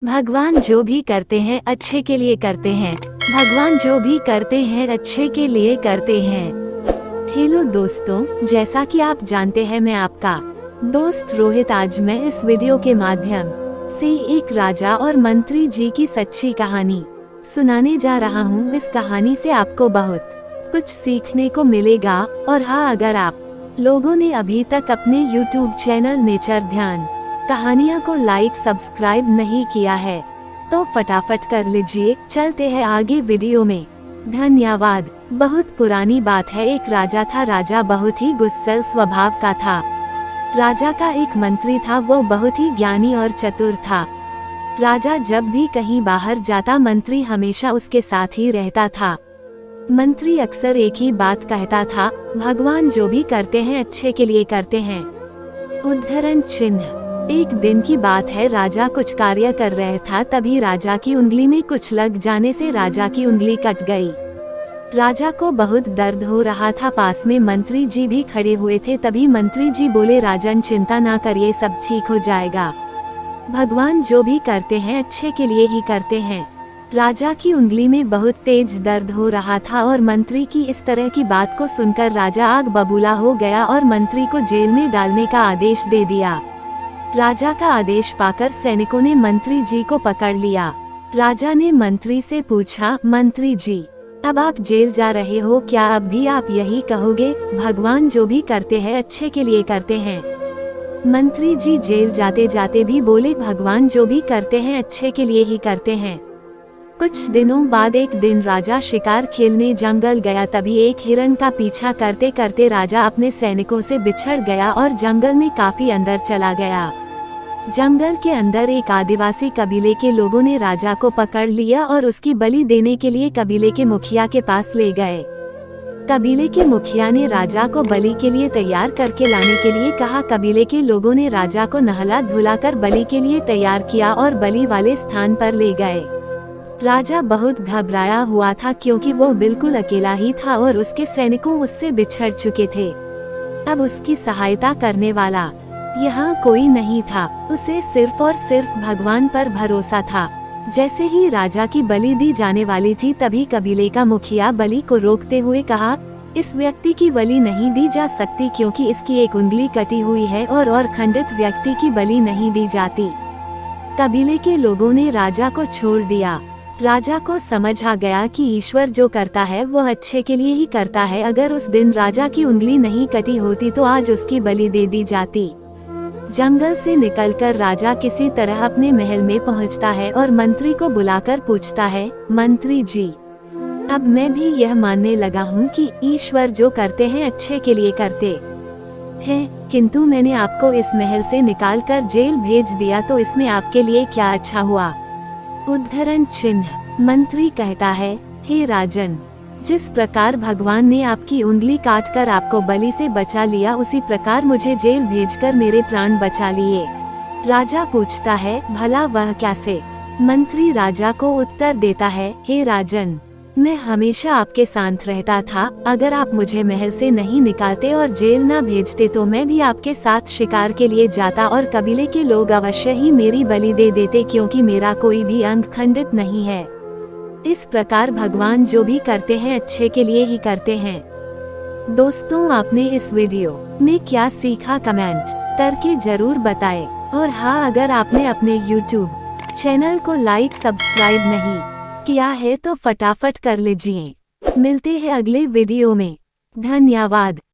भगवान जो भी करते हैं अच्छे के लिए करते हैं। भगवान जो भी करते हैं अच्छे के लिए करते हैं। हेलो दोस्तों, जैसा कि आप जानते हैं मैं आपका दोस्त रोहित आज मैं इस वीडियो के माध्यम से एक राजा और मंत्री जी की सच्ची कहानी सुनाने जा रहा हूँ। इस कहानी से आपको बहुत कुछ सीखने को मिलेगा। और हाँ, अगर आप लोगों ने अभी तक अपने YouTube चैनल नेचर ध्यान कहानियाँ को लाइक सब्सक्राइब नहीं किया है तो फटाफट कर लीजिए। चलते हैं आगे वीडियो में। धन्यवाद। बहुत पुरानी बात है, एक राजा था। राजा बहुत ही गुस्सैल स्वभाव का था। राजा का एक मंत्री था, वो बहुत ही ज्ञानी और चतुर था। राजा जब भी कहीं बाहर जाता मंत्री हमेशा उसके साथ ही रहता था। मंत्री अक्सर एक ही बात कहता था, भगवान जो भी करते हैं अच्छे के लिए करते हैं। उद्धरण चिन्ह। एक दिन की बात है, राजा कुछ कार्य कर रहा था, तभी राजा की उंगली में कुछ लग जाने से राजा की उंगली कट गई। राजा को बहुत दर्द हो रहा था। पास में मंत्री जी भी खड़े हुए थे। तभी मंत्री जी बोले, राजन चिंता ना करिए, सब ठीक हो जाएगा। भगवान जो भी करते हैं अच्छे के लिए ही करते हैं। राजा की उंगली में बहुत तेज दर्द हो रहा था और मंत्री की इस तरह की बात को सुनकर राजा आग बबूला हो गया और मंत्री को जेल में डालने का आदेश दे दिया। राजा का आदेश पाकर सैनिकों ने मंत्री जी को पकड़ लिया। राजा ने मंत्री से पूछा, मंत्री जी अब आप जेल जा रहे हो, क्या अब भी आप यही कहोगे, भगवान जो भी करते हैं अच्छे के लिए करते हैं? मंत्री जी जेल जाते जाते भी बोले, भगवान जो भी करते हैं अच्छे के लिए ही करते हैं। कुछ दिनों बाद एक दिन राजा शिकार खेलने जंगल गया। तभी एक हिरण का पीछा करते करते राजा अपने सैनिकों से बिछड़ गया और जंगल में काफी अंदर चला गया। जंगल के अंदर एक आदिवासी कबीले के लोगों ने राजा को पकड़ लिया और उसकी बलि देने के लिए कबीले के मुखिया के पास ले गए। कबीले के मुखिया ने राजा को बलि के लिए तैयार करके लाने के लिए कहा। कबीले के लोगों ने राजा को नहला धुलाकर बलि के लिए तैयार किया और बलि वाले स्थान पर ले गए। राजा बहुत घबराया हुआ था क्योंकि वो बिल्कुल अकेला ही था और उसके सैनिकों उससे बिछड़ चुके थे। अब उसकी सहायता करने वाला यहाँ कोई नहीं था। उसे सिर्फ और सिर्फ भगवान पर भरोसा था। जैसे ही राजा की बलि दी जाने वाली थी तभी कबीले का मुखिया बलि को रोकते हुए कहा, इस व्यक्ति की बलि नहीं दी जा सकती क्योंकि इसकी एक उंगली कटी हुई है और खंडित व्यक्ति की बलि नहीं दी जाती। कबीले के लोगों ने राजा को छोड़ दिया। राजा को समझ आ गया कि ईश्वर जो करता है वो अच्छे के लिए ही करता है। अगर उस दिन राजा की उंगली नहीं कटी होती तो आज उसकी बलि दे दी जाती। जंगल से निकलकर राजा किसी तरह अपने महल में पहुंचता है और मंत्री को बुलाकर पूछता है, मंत्री जी अब मैं भी यह मानने लगा हूँ कि ईश्वर जो करते हैं अच्छे के लिए करते हैं, किंतु मैंने आपको इस महल से निकालकर जेल भेज दिया तो इसमें आपके लिए क्या अच्छा हुआ? उद्धरण चिन्ह। मंत्री कहता है, हे राजन, जिस प्रकार भगवान ने आपकी उंगली काटकर आपको बलि से बचा लिया उसी प्रकार मुझे जेल भेजकर मेरे प्राण बचा लिए। राजा पूछता है, भला वह कैसे? मंत्री राजा को उत्तर देता है, हे राजन, मैं हमेशा आपके साथ रहता था। अगर आप मुझे महल से नहीं निकालते और जेल न भेजते तो मैं भी आपके साथ शिकार के लिए जाता और कबीले के लोग अवश्य ही मेरी बलि दे देते क्योंकि मेरा कोई भी अंग खंडित नहीं है। इस प्रकार भगवान जो भी करते हैं अच्छे के लिए ही करते हैं। दोस्तों, आपने इस वीडियो में क्या सीखा कमेंट करके जरूर बताएं। और हाँ, अगर आपने अपने YouTube चैनल को लाइक सब्सक्राइब नहीं किया है तो फटाफट कर लीजिए। मिलते हैं अगले वीडियो में। धन्यवाद।